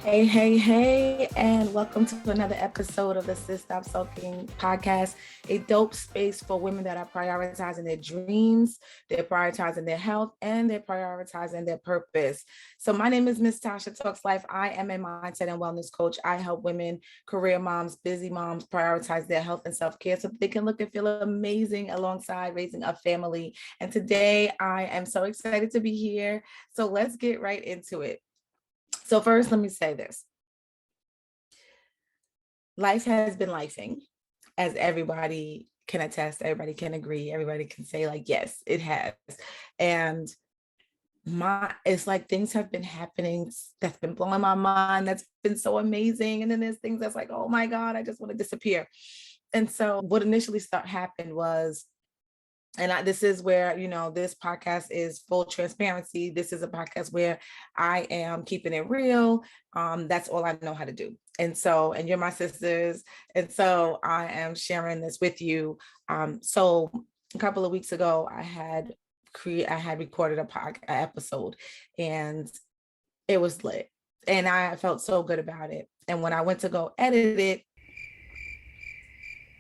Hey, hey, hey, and welcome to another episode of the Sis Stop Sulkin podcast, a dope space for women that are prioritizing their dreams, they're prioritizing their health, and they're prioritizing their purpose. So my name is Miss Tasha Talks Life. I am a mindset and wellness coach. I help women, career moms, busy moms prioritize their health and self-care so they can look and feel amazing alongside raising a family. And today I am so excited to be here. So let's get right into it. So first, let me say this. Life has been lifing, as everybody can attest, everybody can agree, everybody can say like, yes, it has. And it's like things have been happening that's been blowing my mind, that's been so amazing. And then there's things that's like, oh my God, I just want to disappear. And so what initially happened was, and this is where, this podcast is full transparency. This is a podcast where I am keeping it real. That's all I know how to do. And you're my sisters. And so I am sharing this with you. So a couple of weeks ago, I had recorded a episode, and it was lit. And I felt so good about it. And when I went to go edit it,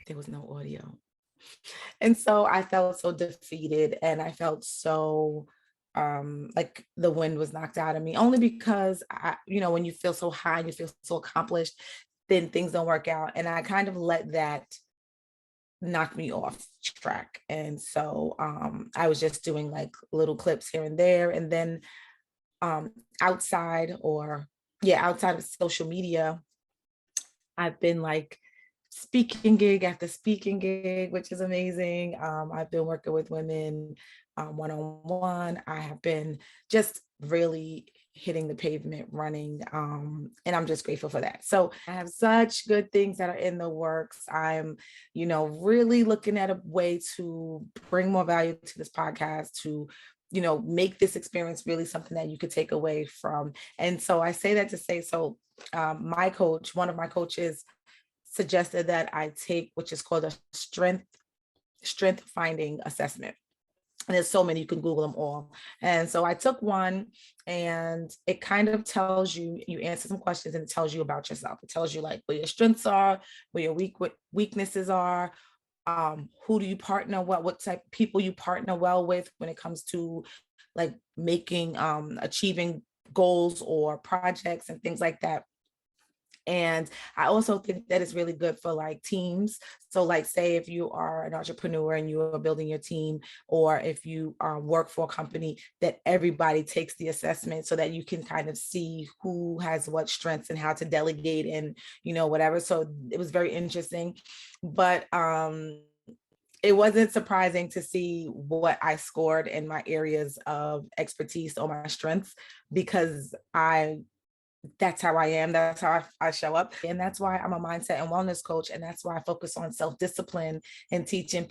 there was no audio. And so I felt so defeated, and I felt so like the wind was knocked out of me, only because when you feel so high and you feel so accomplished, then things don't work out. And I kind of let that knock me off track. And so I was just doing like little clips here and there. And then outside of social media, I've been like speaking gig after speaking gig, which is amazing. I've been working with women one-on-one. I have been just really hitting the pavement running. And I'm just grateful for that. So I have such good things that are in the works. I'm, really looking at a way to bring more value to this podcast, to make this experience really something that you could take away from. And so I say that to say, so one of my coaches suggested that I take, which is called a strength finding assessment. And there's so many, you can Google them all. And so I took one, and it kind of tells you, you answer some questions, and it tells you about yourself. It tells you like where your strengths are, where your weaknesses are, who do you partner well, what type of people you partner well with when it comes to like making, achieving goals or projects and things like that. And I also think that it's really good for like teams. So like, say if you are an entrepreneur and you are building your team, or if you work for a company, that everybody takes the assessment so that you can kind of see who has what strengths and how to delegate and, whatever. So it was very interesting, but it wasn't surprising to see what I scored in my areas of expertise or my strengths, because that's how I am. That's how I show up. And that's why I'm a mindset and wellness coach. And that's why I focus on self-discipline and teaching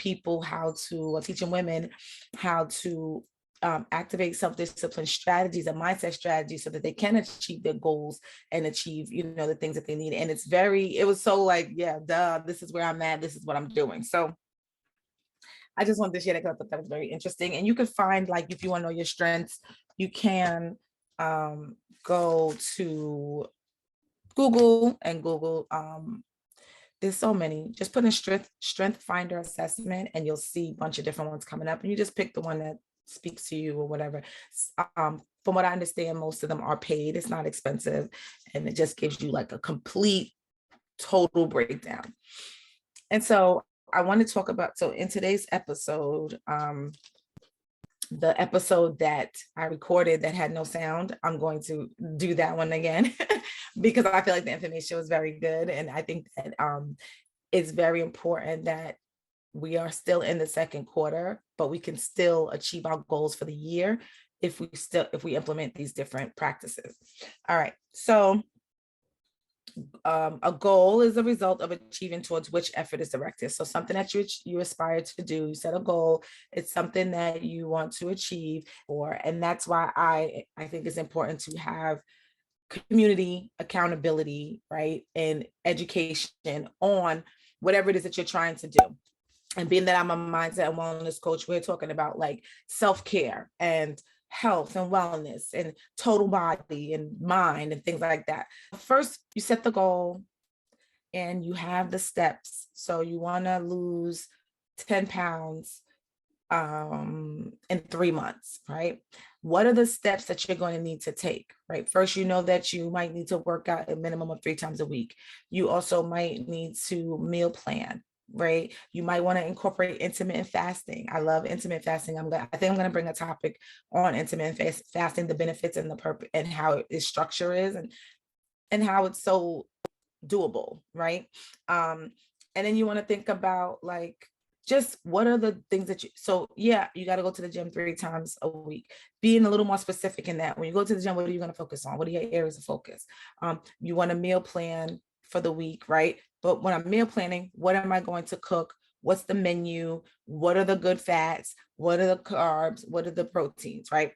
women how to activate self-discipline strategies and mindset strategies so that they can achieve their goals and achieve, the things that they need. And it was so like, yeah, duh, this is where I'm at. This is what I'm doing. So I just wanted to share that because I thought that was very interesting. And you could find, like, if you want to know your strengths, you can go to Google and Google. There's so many. Just put in strength finder assessment, and you'll see a bunch of different ones coming up. And you just pick the one that speaks to you or whatever. From what I understand, most of them are paid. It's not expensive, and it just gives you like a complete, total breakdown. And so I want to talk about, so in today's episode, the episode that I recorded that had no sound, I'm going to do that one again because I feel like the information was very good. And I think that it's very important that we are still in the second quarter, but we can still achieve our goals for the year if we implement these different practices. All right. So a goal is a result of achieving towards which effort is directed. So something that you aspire to do, you set a goal, it's something that you want to achieve, and that's why I think it's important to have community accountability, right, and education on whatever it is that you're trying to do. And being that I'm a mindset and wellness coach, we're talking about like self-care and health and wellness and total body and mind and things like that. First, you set the goal and you have the steps. So you want to lose 10 pounds in 3 months, right? What are the steps that you're going to need to take, right? First, you know that you might need to work out a minimum of 3 times a week. You also might need to meal plan, right? You might want to incorporate intermittent fasting. I love intermittent fasting. I think I'm going to bring a topic on intermittent fasting, the benefits and the purpose and how its structure is and how it's so doable, right? And then you want to think about like just what are the things that so yeah, you got to go to the gym 3 times a week. Being a little more specific in that. When you go to the gym, what are you going to focus on? What are your areas of focus? You want a meal plan for the week, right? But when I'm meal planning, what am I going to cook? What's the menu? What are the good fats? What are the carbs? What are the proteins, right?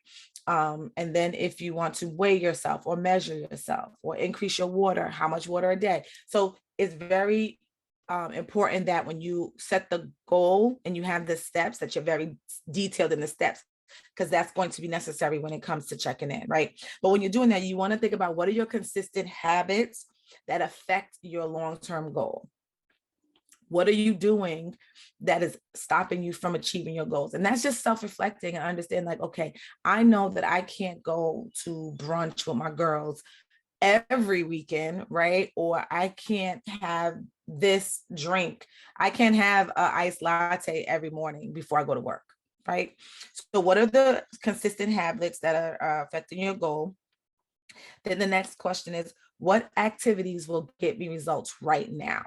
And then if you want to weigh yourself or measure yourself or increase your water, how much water a day? So it's very important that when you set the goal and you have the steps, that you're very detailed in the steps, because that's going to be necessary when it comes to checking in, right? But when you're doing that, you want to think about what are your consistent habits that affect your long-term goal. What are you doing that is stopping you from achieving your goals? And that's just self-reflecting and understand like, okay, I know that I can't go to brunch with my girls every weekend, right? Or I can't have this drink. I can't have an iced latte every morning before I go to work, right? So what are the consistent habits that are affecting your goal? Then the next question is, what activities will get me results right now?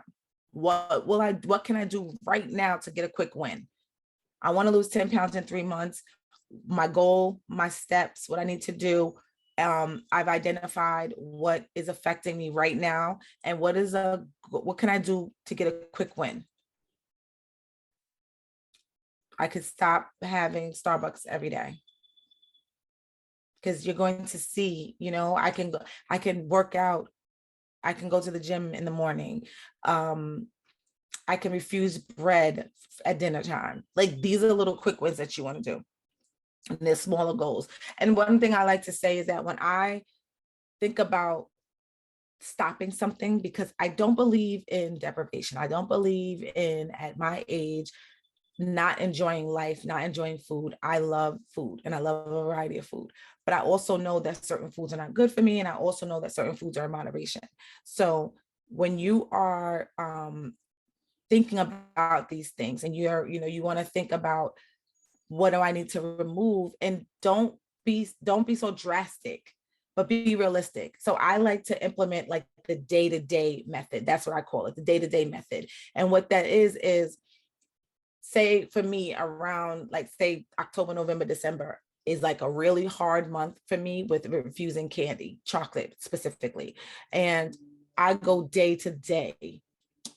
What can I do right now to get a quick win? I want to lose 10 pounds in 3 months. My goal, my steps, what I need to do. I've identified what is affecting me right now and what can I do to get a quick win? I could stop having Starbucks every day. Because you're going to see, I can work out. I can go to the gym in the morning. I can refuse bread at dinner time. Like these are the little quick wins that you want to do. And they're smaller goals. And one thing I like to say is that when I think about stopping something, because I don't believe in deprivation. I don't believe in, at my age, not enjoying life, not enjoying food. I love food and I love a variety of food, but I also know that certain foods are not good for me. And I also know that certain foods are in moderation. So when you are thinking about these things and you want to think about what do I need to remove, and don't be so drastic, but be realistic. So I like to implement like the day-to-day method. That's what I call it, the day-to-day method. And what that is say for me around like say October, November, December is like a really hard month for me with refusing candy, chocolate specifically. And I go day to day.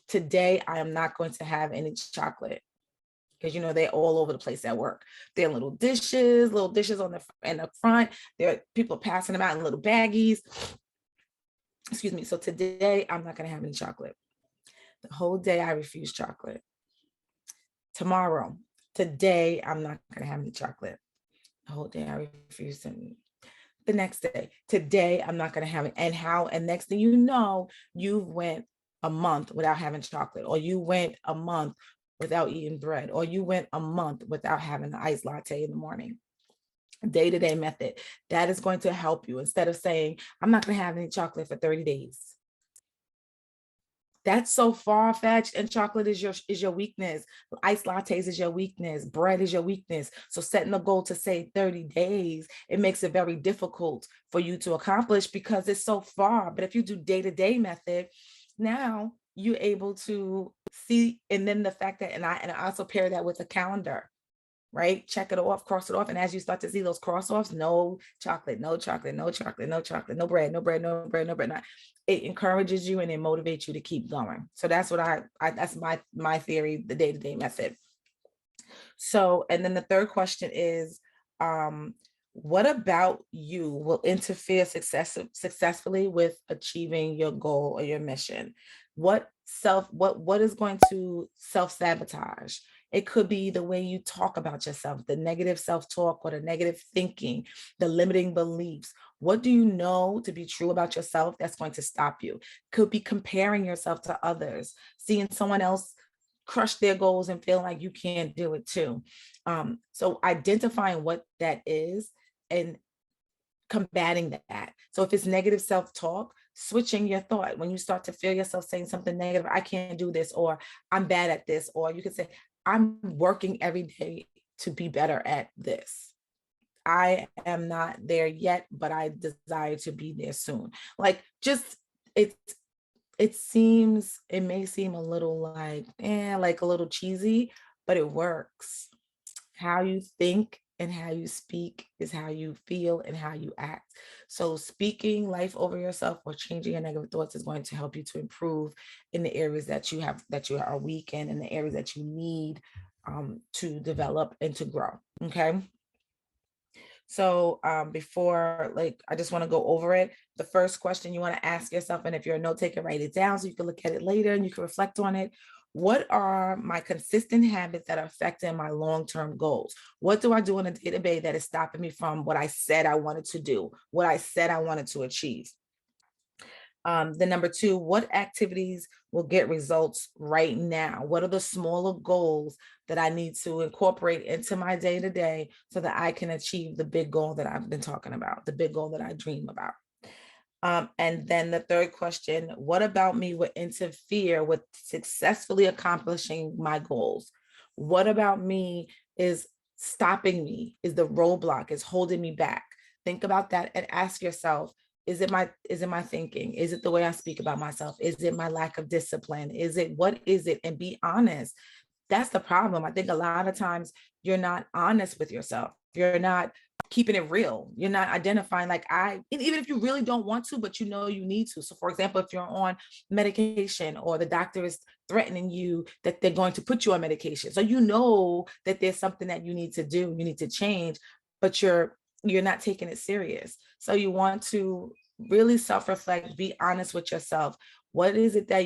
Today, I am not going to have any chocolate because they're all over the place at work. They're little dishes on in the front. There are people passing them out in little baggies. Excuse me. So today I'm not going to have any chocolate. The whole day I refuse chocolate. Today I'm not going to have any chocolate. The whole day I refuse them. The next day, today I'm not going to have it. And next thing you know, you went a month without having chocolate, or you went a month without eating bread, or you went a month without having an iced latte in the morning. Day-to-day method that is going to help you, instead of saying I'm not going to have any chocolate for 30 days. That's so far-fetched, and chocolate is your weakness. Iced lattes is your weakness. Bread is your weakness. So setting a goal to say 30 days, it makes it very difficult for you to accomplish because it's so far. But if you do day-to-day method, now you're able to see, and then the fact that, and I also pair that with a calendar, right? Check it off, cross it off. And as you start to see those cross offs, no chocolate, no chocolate, no chocolate, no chocolate, no bread, no bread, no bread, no bread. It encourages you and it motivates you to keep going. So that's what that's my theory, the day-to-day method. So, and then the third question is, what about you will interfere successfully with achieving your goal or your mission? What is going to self-sabotage? It could be the way you talk about yourself, the negative self-talk or the negative thinking, the limiting beliefs. What do you know to be true about yourself that's going to stop you? Could be comparing yourself to others, seeing someone else crush their goals and feeling like you can't do it too. So identifying what that is and combating that. So if it's negative self-talk, switching your thought. When you start to feel yourself saying something negative, I can't do this, or I'm bad at this, or you could say, I'm working every day to be better at this. I am not there yet, but I desire to be there soon. Like, just it may seem a little like a little cheesy, but it works. How you think and how you speak is how you feel and how you act. So speaking life over yourself or changing your negative thoughts is going to help you to improve in the areas that you are weak in, and the areas that you need to develop and to grow. Okay. So before, I just want to go over it. The first question you want to ask yourself, and if you're a note taker, write it down so you can look at it later and you can reflect on it. What are my consistent habits that are affecting my long-term goals? What do I do on a day-to-day that is stopping me from what I said I wanted to do, what I said I wanted to achieve? The number two, what activities will get results right now? What are the smaller goals that I need to incorporate into my day-to-day so that I can achieve the big goal that I've been talking about, the big goal that I dream about? And then the third question, what about me would interfere with successfully accomplishing my goals? What about me is stopping me, is the roadblock, is holding me back? Think about that and ask yourself, is it my thinking? Is it the way I speak about myself? Is it my lack of discipline? What is it? And be honest. That's the problem. I think a lot of times you're not honest with yourself. You're not keeping it real. You're not identifying even if you really don't want to, but you know you need to. So for example, if you're on medication or the doctor is threatening you that they're going to put you on medication, so you know that there's something that you need to do, you need to change, but you're not taking it serious. So you want to really self-reflect, be honest with yourself. What is it that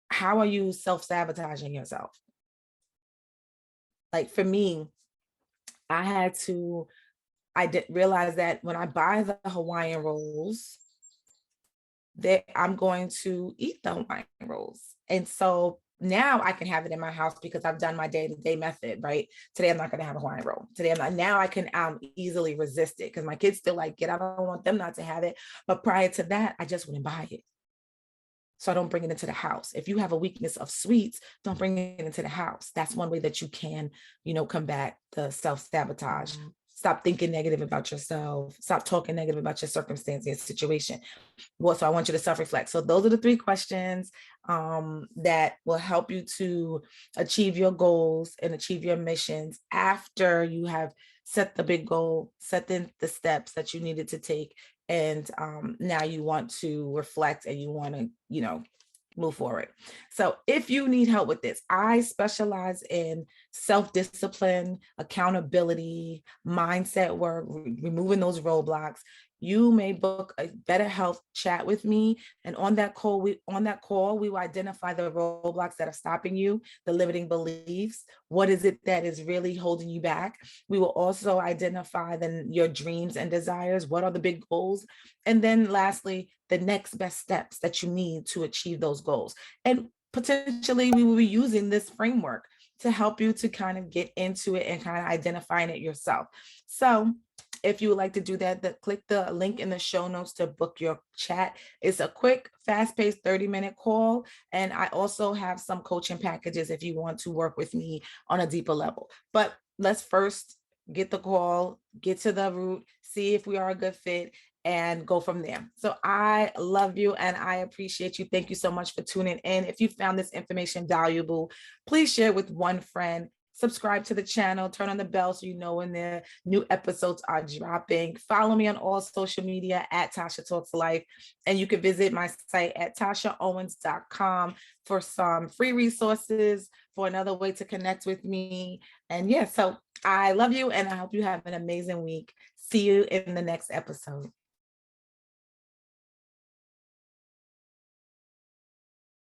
how are you self-sabotaging yourself? Like for me, I didn't realize that when I buy the Hawaiian rolls, that I'm going to eat the Hawaiian rolls. And so now I can have it in my house because I've done my day-to-day method, right? Today, I'm not going to have a Hawaiian roll. Today, now I can easily resist it because my kids still like it. I don't want them not to have it. But prior to that, I just wouldn't buy it. So I don't bring it into the house. If you have a weakness of sweets, don't bring it into the house. That's one way that you can, combat the self-sabotage. Stop thinking negative about yourself. Stop talking negative about your circumstance and situation. So I want you to self-reflect. So those are the three questions that will help you to achieve your goals and achieve your missions after you have set the big goal, set the steps that you needed to take. And now you want to reflect and you want to, move forward. So if you need help with this, I specialize in self-discipline, accountability, mindset work, removing those roadblocks. You may book a better health chat with me. And on that call, we will identify the roadblocks that are stopping you, the limiting beliefs. What is it that is really holding you back? We will also identify your dreams and desires. What are the big goals? And then lastly, the next best steps that you need to achieve those goals. And potentially we will be using this framework to help you to kind of get into it and kind of identifying it yourself. So if you would like to do that, click the link in the show notes to book your chat. It's a quick, fast-paced 30-minute call. And I also have some coaching packages if you want to work with me on a deeper level. But let's first get the call, get to the root, see if we are a good fit, and go from there. So I love you and I appreciate you. Thank you so much for tuning in. If you found this information valuable, please share it with one friend. Subscribe to the channel, turn on the bell so you know when the new episodes are dropping. Follow me on all social media at Tasha Talks Life. And you can visit my site at tashaowens.com for some free resources, for another way to connect with me. And yeah, so I love you and I hope you have an amazing week. See you in the next episode.